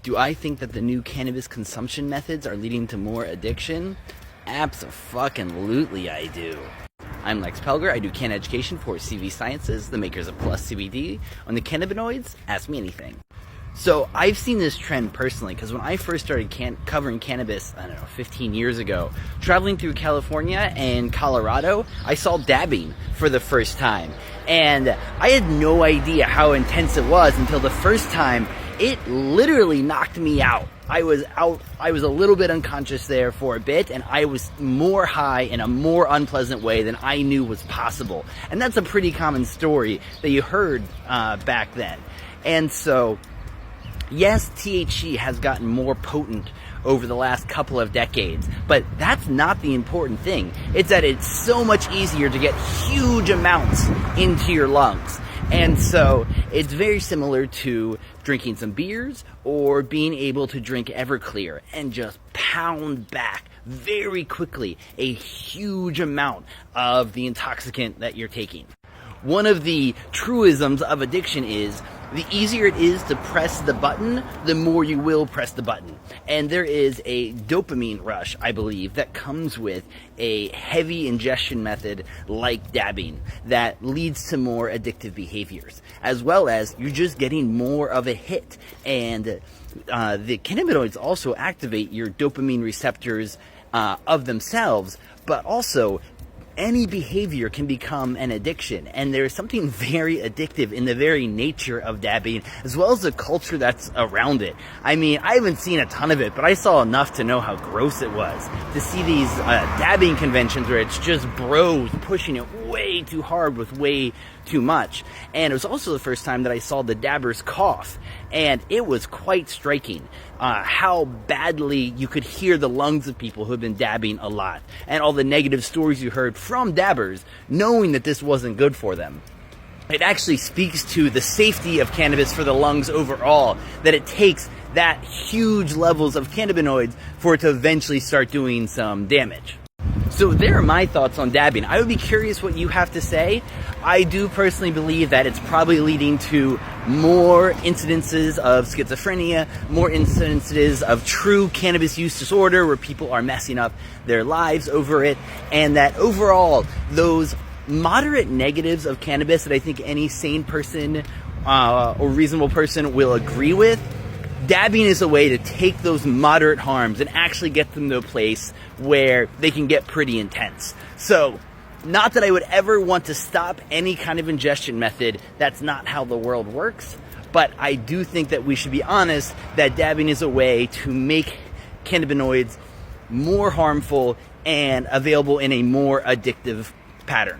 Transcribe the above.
Do I think that the new cannabis consumption methods are leading to more addiction? Abso-fucking-lutely I do. I'm Lex Pelger. I do Canna education for CV Sciences, the makers of Plus CBD. On the cannabinoids, ask me anything. So I've seen this trend personally because when I first started covering cannabis, 15 years ago, traveling through California and Colorado, I saw dabbing for the first time. And I had no idea how intense it was until the first time it literally knocked me out. I was a little bit unconscious there for a bit, and I was more high in a more unpleasant way than I knew was possible. And that's a pretty common story that you heard back then. And so, yes, THC has gotten more potent over the last couple of decades, but that's not the important thing. It's that it's so much easier to get huge amounts into your lungs. And so it's very similar to drinking some beers or being able to drink Everclear and just pound back very quickly a huge amount of the intoxicant that you're taking. One of the truisms of addiction is the easier it is to press the button, the more you will press the button. And there is a dopamine rush, I believe, that comes with a heavy ingestion method like dabbing that leads to more addictive behaviors, as well as you're just getting more of a hit. And the cannabinoids also activate your dopamine receptors of themselves, but also any behavior can become an addiction, and there's something very addictive in the very nature of dabbing, as well as the culture that's around it. I mean, I haven't seen a ton of it, but I saw enough to know how gross it was. To see these dabbing conventions where it's just bros pushing it way too hard with way too much. And it was also the first time that I saw the dabbers cough, and it was quite striking how badly you could hear the lungs of people who had been dabbing a lot, and all the negative stories you heard from dabbers, knowing that this wasn't good for them. It actually speaks to the safety of cannabis for the lungs overall, that it takes that huge levels of cannabinoids for it to eventually start doing some damage. So there are my thoughts on dabbing. I would be curious what you have to say. I do personally believe that it's probably leading to more incidences of schizophrenia, more incidences of true cannabis use disorder where people are messing up their lives over it, and that overall those moderate negatives of cannabis that I think any sane person or reasonable person will agree with, dabbing is a way to take those moderate harms and actually get them to a place where they can get pretty intense. So, not that I would ever want to stop any kind of ingestion method. That's not how the world works. But I do think that we should be honest that dabbing is a way to make cannabinoids more harmful and available in a more addictive pattern.